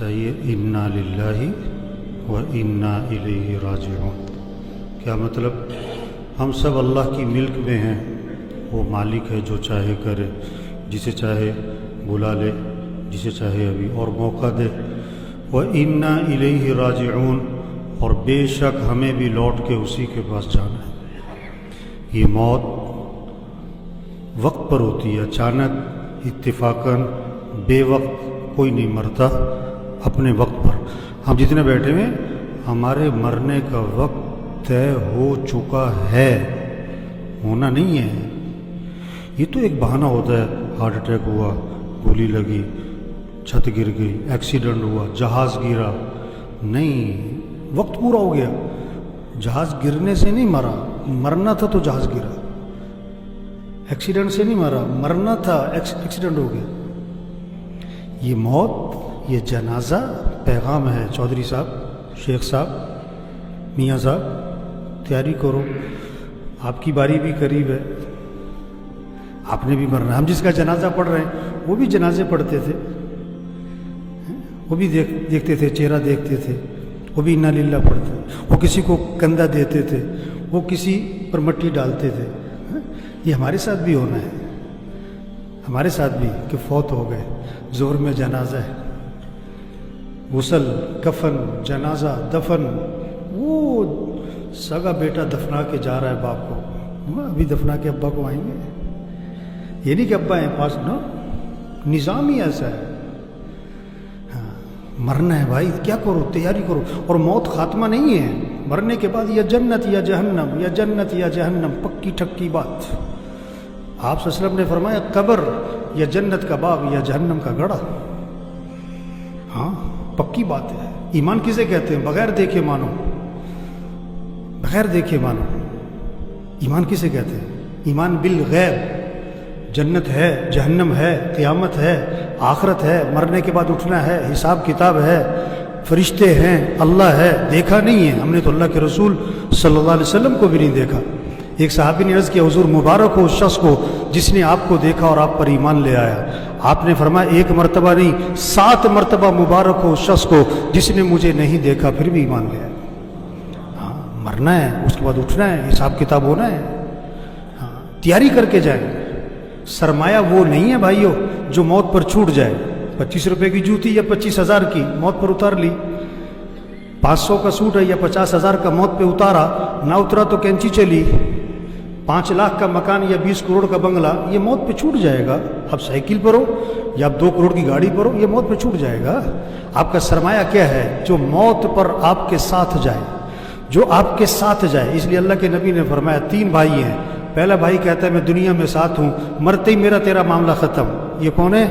چاہیے انا للہ و انا الیہ راجعون۔ کیا مطلب؟ ہم سب اللہ کی ملک میں ہیں، وہ مالک ہے جو چاہے کرے، جسے چاہے بلا لے، جسے چاہے ابھی اور موقع دے۔ وَإِنَّا إِلَيْهِ رَاجِعُونَ، اور بے شک ہمیں بھی لوٹ کے اسی کے پاس جانا ہے۔ یہ موت وقت پر ہوتی ہے، اچانک، اتفاقاً، بے وقت کوئی نہیں مرتا، اپنے وقت پر۔ ہم جتنے بیٹھے ہوئے ہمارے مرنے کا وقت طے ہو چکا ہے، ہونا نہیں ہے۔ یہ تو ایک بہانہ ہوتا ہے، ہارٹ اٹیک ہوا، گولی لگی، چھت گر گئی، ایکسیڈنٹ ہوا، جہاز گرا، نہیں، وقت پورا ہو گیا۔ جہاز گرنے سے نہیں مرا، مرنا تھا تو جہاز گرا۔ ایکسیڈنٹ سے نہیں مرا، مرنا تھا، ایکسیڈنٹ ہو گیا۔ یہ موت، یہ جنازہ پیغام ہے۔ چودھری صاحب، شیخ صاحب، میاں صاحب، تیاری کرو، آپ کی باری بھی قریب ہے، آپ نے بھی مرنا۔ ہم جس کا جنازہ پڑھ رہے ہیں وہ بھی جنازے پڑھتے تھے، وہ بھی دیکھتے تھے، چہرہ دیکھتے تھے، وہ بھی انا للہ پڑھتے تھے، وہ کسی کو کندھا دیتے تھے، وہ کسی پر مٹی ڈالتے تھے۔ یہ ہمارے ساتھ بھی ہونا ہے، ہمارے ساتھ بھی، کہ فوت ہو گئے، ظہر میں جنازہ ہے، غسل، کفن، جنازہ، دفن، وہ سگا بیٹا دفنا کے جا رہا ہے باپ کو، ابھی دفنا کے ابا کو آئیں گے، یہ نہیں کہ ابا ہیں پاس، نہ، نظام ہی ایسا ہے۔ مرنا ہے بھائی، کیا کرو، تیاری کرو۔ اور موت خاتمہ نہیں ہے، مرنے کے بعد یا جنت یا جہنم، یا جنت یا جہنم، پکی ٹھکی بات۔ آپ صلی اللہ علیہ وسلم نے فرمایا قبر یا جنت کا باغ یا جہنم کا گڑھا۔ ہاں، پکی بات ہے۔ ایمان کسے کہتے ہیں؟ بغیر دیکھے مانو، بغیر دیکھے مانو۔ ایمان کسے کہتے ہیں؟ ایمان بالغیب۔ جنت ہے، جہنم ہے، قیامت ہے، آخرت ہے، مرنے کے بعد اٹھنا ہے، حساب کتاب ہے، فرشتے ہیں، اللہ ہے۔ دیکھا نہیں ہے ہم نے تو اللہ کے رسول صلی اللہ علیہ وسلم کو بھی نہیں دیکھا۔ ایک صحابی نے عرض کیا حضور مبارک ہو اس شخص کو جس نے آپ کو دیکھا اور آپ پر ایمان لے آیا۔ آپ نے فرمایا ایک مرتبہ نہیں، 7 مرتبہ مبارک ہو اس شخص کو جس نے مجھے نہیں دیکھا پھر بھی ایمان لے آیا۔ ہاں، مرنا ہے، اس کے بعد اٹھنا ہے، حساب کتاب ہونا ہے۔ ہاں، تیاری کر کے جائیں۔ سرمایہ وہ نہیں ہے بھائیو جو موت پر چھوٹ جائے۔ 25 روپے کی جوتی یا 25,000 کی، موت پر اتار لی۔ 500 کا سوٹ ہے یا 50,000 کا، موت پہ اتارا، نہ اترا تو کینچی چلی۔ 5 لاکھ کا مکان یا 20 کروڑ کا بنگلہ، یہ موت پہ چھوٹ جائے گا۔ اب سائیکل پر ہو یا آپ 2 کروڑ کی گاڑی پر ہو، یہ موت پہ چھوٹ جائے گا۔ آپ کا سرمایہ کیا ہے؟ جو موت پر آپ کے ساتھ جائے، جو آپ کے ساتھ جائے۔ اس لیے اللہ کے نبی نے فرمایا 3 بھائی ہیں۔ پہلا بھائی کہتا ہے میں دنیا میں ساتھ ہوں، مرتے ہی میرا تیرا معاملہ ختم۔ یہ کون ہے؟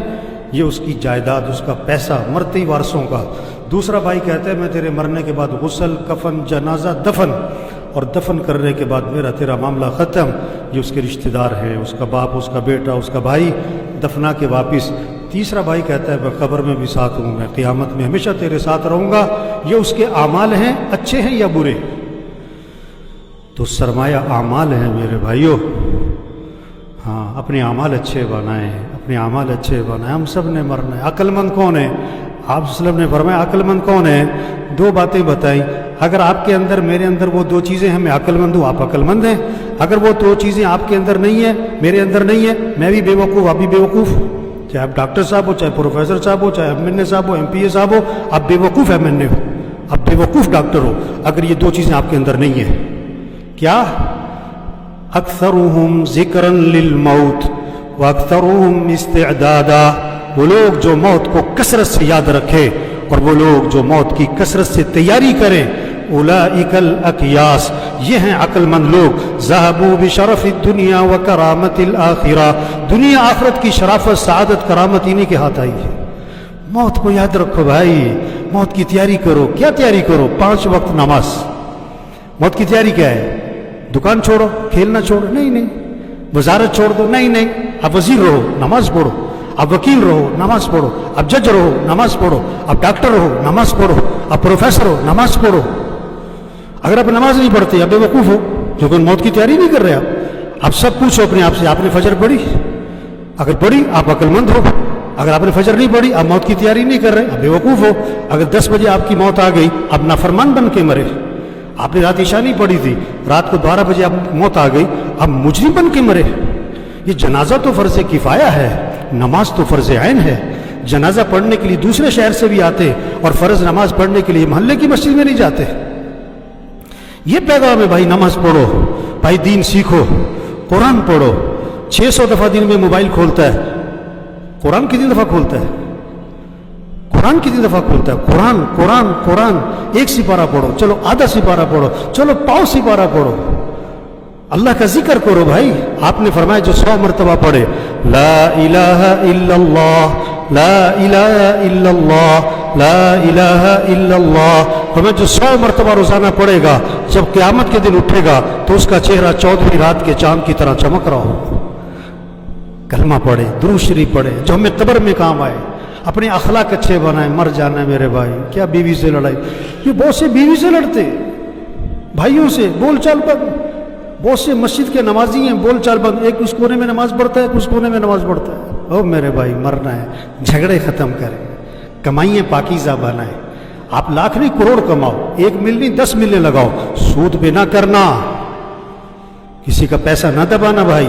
یہ اس کی جائیداد، اس کا پیسہ، مرتے ہی وارثوں کا۔ دوسرا بھائی کہتا ہے میں تیرے مرنے کے بعد غسل، کفن، جنازہ، دفن، اور دفن کرنے کے بعد میرا تیرا معاملہ ختم۔ یہ اس کے رشتہ دار ہیں، اس کا باپ، اس کا بیٹا، اس کا بھائی، دفنا کے واپس۔ تیسرا بھائی کہتا ہے میں قبر میں بھی ساتھ ہوں، میں قیامت میں ہمیشہ تیرے ساتھ رہوں گا۔ یہ اس کے اعمال ہیں، اچھے ہیں یا برے؟ تو سرمایہ اعمال ہیں میرے بھائیوں۔ ہاں، اپنے اعمال اچھے بنائیں، اپنے اعمال اچھے بنائیں۔ ہم سب نے مرنا ہے۔ عقل مند کون ہے؟ آپ صلی اللہ علیہ وسلم نے فرمایا عقل مند کون ہے؟ 2 باتیں بتائیں۔ اگر آپ کے اندر، میرے اندر وہ 2 چیزیں ہیں، میں عقل مند ہوں، آپ عقل مند ہیں۔ اگر وہ 2 چیزیں آپ کے اندر نہیں ہیں، میرے اندر نہیں ہے، میں بھی بے وقوف، آپ بھی بے وقوف۔ چاہے آپ ڈاکٹر صاحب ہو، چاہے پروفیسر صاحب ہو، چاہے MNA صاحب ہو، MPA صاحب ہو، آپ بے وقوف MNA ہو، آپ بے وقوف ڈاکٹر ہو اگر یہ 2 چیزیں آپ کے اندر نہیں ہیں۔ کیا؟ اکثرهم ذکرا للموت واکثرهم استعدادا، وہ لوگ جو موت کو کثرت سے یاد رکھے اور وہ لوگ جو موت کی کثرت سے تیاری کریں۔ اولئک الاکیاس، یہ ہیں عقل مند لوگ۔ ذهبوا بشرف الدنیا وکرامت الآخرہ، دنیا آخرت کی شرافت، سعادت، کرامت انہی کے ہاتھ آئی ہے۔ موت کو یاد رکھو بھائی، موت کی تیاری کرو۔ کیا تیاری کرو؟ 5 وقت نماز۔ موت کی تیاری کیا ہے؟ دکان چھوڑو، کھیلنا چھوڑو، نہیں، وزارت چھوڑ دو، نہیں، اب وزیر رہو، نماز پڑھو۔ اب وکیل رہو، نماز پڑھو۔ اب جج رہو، نماز پڑھو۔ اب ڈاکٹر رہو، نماز پڑھو۔ اب پروفیسر ہو، نماز پڑھو۔ اگر آپ نماز نہیں پڑھتے، اب بے وقوف ہو، کیونکہ موت کی تیاری نہیں کر رہے آپ۔ اب سب پوچھو اپنے آپ سے، آپ نے فجر پڑھی؟ اگر پڑھی آپ عقل مند ہو، اگر آپ نے فجر نہیں پڑھی، آپ موت کی تیاری نہیں کر رہے، آپ بیوقوف ہو۔ اگر 10 بجے آپ کی موت آ گئی، آپ نافرمان بن کے مرے۔ آپ نے رات عشاء نہیں پڑھی تھی، رات کو 12 بجے آپ موت آ گئی، آپ مجرم بن کے مرے۔ یہ جنازہ تو فرض کفایہ ہے، نماز تو فرض عین ہے۔ جنازہ پڑھنے کے لیے دوسرے شہر سے بھی آتے اور فرض نماز پڑھنے کے لیے محلے کی مسجد میں نہیں جاتے۔ یہ پیغام ہے بھائی، نماز پڑھو بھائی، دین سیکھو، قرآن پڑھو۔ 600 دفعہ دن میں موبائل کھولتا ہے، قرآن کتنی دفعہ کھولتا ہے؟ قرآن کتنی دفعہ کھولتا ہے؟ قرآن قرآن قرآن۔ ایک سپارہ پڑھو، چلو آدھا سپارہ پڑھو، چلو پاؤ سپارہ پڑھو، اللہ کا ذکر کرو بھائی۔ آپ نے فرمایا جو 100 مرتبہ پڑھے لا الہ الا اللہ لا الہ الا اللہ لا الہ الا اللہ، ہمیں جو 100 مرتبہ روزانہ پڑھے گا، جب قیامت کے دن اٹھے گا تو اس کا چہرہ 14ویں رات کے چاند کی طرح چمک رہا ہو۔ کلمہ پڑھے، درود شریف پڑھے، جو ہمیں قبر میں کام آئے، اپنے اخلاق اچھے بنائے۔ مر جانا ہے میرے بھائی، کیا بیوی سے لڑائی؟ یہ بہت سے بیوی سے لڑتے، بھائیوں سے بول چال بند، بہت سے مسجد کے نمازی ہیں بول چال بند، ایک اس کونے میں نماز پڑھتا ہے، ایک اس کونے میں نماز پڑھتا ہے۔ او میرے بھائی، مرنا ہے، جھگڑے ختم کریں، کمائیاں پاکیزہ بنائیں۔ آپ لاکھ نہیں کروڑ کماؤ، 1 مل نہیں 10 ملیں لگاؤ، سود پہ نہ کرنا، کسی کا پیسہ نہ دبانا بھائی۔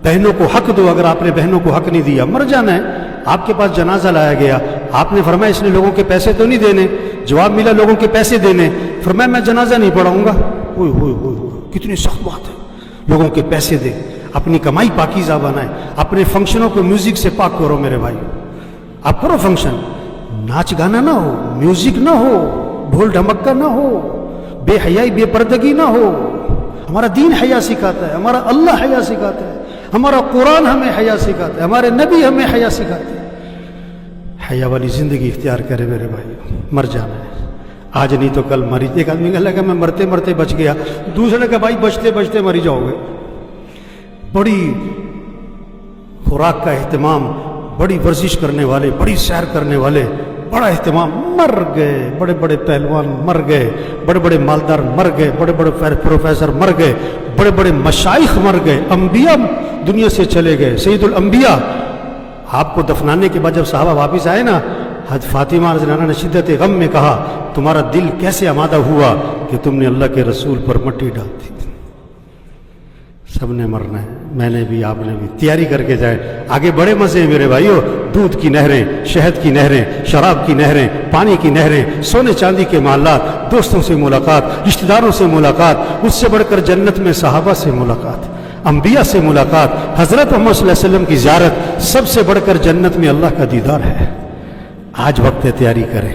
بہنوں کو حق دو، اگر آپ نے بہنوں کو حق نہیں دیا، مر جانا ہے۔ آپ کے پاس جنازہ لایا گیا، آپ نے فرمایا اس نے لوگوں کے پیسے تو نہیں دینے، جواب ملا لوگوں کے پیسے دینے، فرمایا میں جنازہ نہیں پڑھاؤں گا۔ ہوئے ہوئے ہوئے ہوئے، کتنی سخت بات ہے، لوگوں کے پیسے دے، اپنی کمائی پاکیزہ بنائیں، اپنے فنکشنوں کو میوزک سے پاک کرو میرے بھائی۔ آپ کرو فنکشن، ناچ گانا نہ ہو، میوزک نہ ہو، ڈھول ڈھمکا نہ ہو، بے حیائی بے پردگی نہ ہو۔ ہمارا دین حیا سکھاتا ہے، ہمارا اللہ حیا سکھاتا ہے، ہمارا قرآن ہمیں حیا سکھاتا ہے، ہمارے نبی ہمیں حیا سکھاتے ہیں۔ حیا والی زندگی اختیار کرے میرے بھائی، مر جانا ہے، آج نہیں تو کل مری۔ ایک آدمی کہا لگا میں مرتے مرتے بچ گیا، دوسرے نے کہا بھائی بچتے بچتے مری جاؤ گے۔ بڑی خوراک کا اہتمام، بڑی ورزش کرنے والے، بڑی سیر کرنے والے، بڑا اہتمام، مر گئے۔ بڑے بڑے پہلوان مر گئے، بڑے بڑے مالدار مر گئے، بڑے بڑے پروفیسر مر گئے، بڑے بڑے مشائخ مر گئے، انبیاء دنیا سے چلے گئے، سید الانبیاء۔ آپ کو دفنانے کے بعد جب صحابہ واپس آئے نا، حضرت فاطمہ رضی اللہ عنہا نے شدت غم میں کہا تمہارا دل کیسے آمادہ ہوا کہ تم نے اللہ کے رسول پر مٹی ڈال دی۔ سب نے مرنا ہے، میں نے بھی، آپ نے بھی، تیاری کر کے جائیں۔ آگے بڑے مزے ہیں میرے بھائیو، دودھ کی نہریں، شہد کی نہریں، شراب کی نہریں، پانی کی نہریں، سونے چاندی کے محلات، دوستوں سے ملاقات، رشتہ داروں سے ملاقات، اس سے بڑھ کر جنت میں صحابہ سے ملاقات، انبیاء سے ملاقات، حضرت محمد صلی اللہ علیہ وسلم کی زیارت، سب سے بڑھ کر جنت میں اللہ کا دیدار ہے۔ آج وقت تیاری کریں،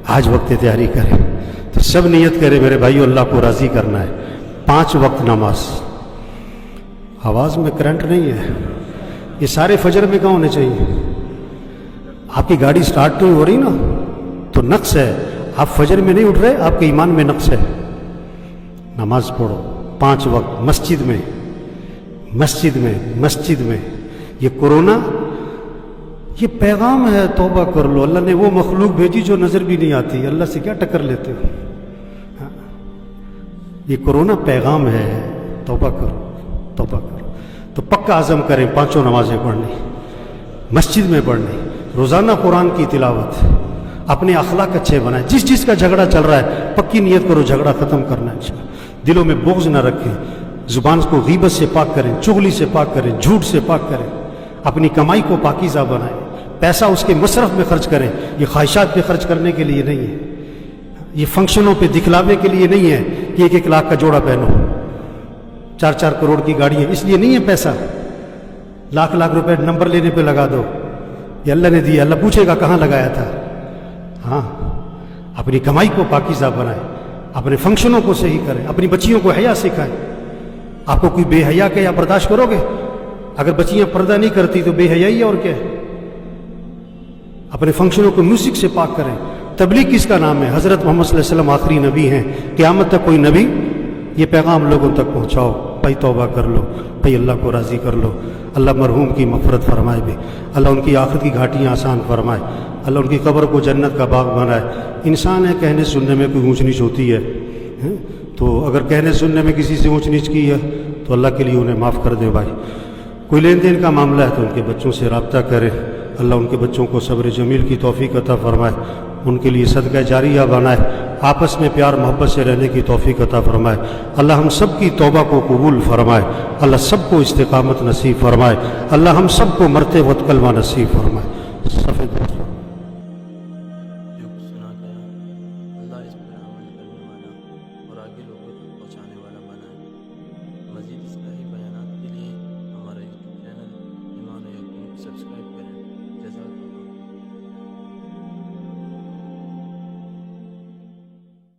آج وقت تیاری کریں۔ تو سب نیت کرے میرے بھائیو، اللہ کو راضی کرنا ہے۔ 5 وقت نماز۔ آواز میں کرنٹ نہیں ہے، یہ سارے فجر میں کہاں ہونے چاہیے؟ آپ کی گاڑی سٹارٹ نہیں ہو رہی نا تو نقص ہے، آپ فجر میں نہیں اٹھ رہے، آپ کے ایمان میں نقص ہے۔ نماز پڑھو 5 وقت، مسجد میں، مسجد میں، مسجد میں۔ یہ کورونا یہ پیغام ہے، توبہ کر لو۔ اللہ نے وہ مخلوق بھیجی جو نظر بھی نہیں آتی، اللہ سے کیا ٹکر لیتے ہو؟ یہ کورونا پیغام ہے، توبہ کرو، توبہ کرو۔ تو پکا عزم کریں 5 نمازیں پڑھنی، مسجد میں پڑھنی، روزانہ قرآن کی تلاوت، اپنے اخلاق اچھے بنائیں۔ جس کا جھگڑا چل رہا ہے پکی نیت کرو جھگڑا ختم کرنا ہے، دلوں میں بغض نہ رکھیں، زبان کو غیبت سے پاک کریں، چغلی سے پاک کریں، جھوٹ سے پاک کریں، اپنی کمائی کو پاکیزہ بنائیں، پیسہ اس کے مصرف میں خرچ کریں۔ یہ خواہشات پہ خرچ کرنے کے لیے نہیں ہے، یہ فنکشنوں پہ دکھلاوے کے لیے نہیں ہے کہ 1 لاکھ کا جوڑا پہنو، 4 کروڑ کی گاڑی ہے، اس لیے نہیں ہے پیسہ۔ لاکھ روپے نمبر لینے پہ لگا دو، یہ اللہ نے دیا، اللہ پوچھے گا کہاں لگایا تھا۔ ہاں، اپنی کمائی کو پاکیزہ بنائیں، اپنے فنکشنوں کو صحیح کریں، اپنی بچیوں کو حیا سکھائیں۔ آپ کو کوئی بے حیا کہ یا برداشت کرو گے؟ اگر بچیاں پردہ نہیں کرتی تو بے حیائی ہے، اور کیا ہے؟ اپنے فنکشنوں کو میوزک سے پاک کریں۔ تبلیغ کس کا نام ہے؟ حضرت محمد صلی اللہ علیہ وسلم آخری نبی ہیں، قیامت تک کوئی نبی یہ پیغام لوگوں تک پہنچاؤ۔ بھائی توبہ کر لو، بھائی اللہ کو راضی کر لو۔ اللہ مرحوم کی مغفرت فرمائے بھی، اللہ ان کی آخرت کی گھاٹیاں آسان فرمائے، اللہ ان کی قبر کو جنت کا باغ بنائے۔ انسان ہے، کہنے سننے میں کوئی اونچ نیچ ہوتی ہے، تو اگر کہنے سننے میں کسی سے اونچ نیچ کی ہے تو اللہ کے لیے انہیں معاف کر دے بھائی۔ کوئی لین دین کا معاملہ ہے تو ان کے بچوں سے رابطہ کرے، اللہ ان کے بچوں کو صبر جمیل کی توفیق عطا فرمائے، ان کے لیے صدقہ جاریہ بنائے، آپس میں پیار محبت سے رہنے کی توفیق عطا فرمائے، اللہ ہم سب کی توبہ کو قبول فرمائے، اللہ سب کو استقامت نصیب فرمائے، اللہ ہم سب کو مرتے وقت کلمہ نصیب فرمائے۔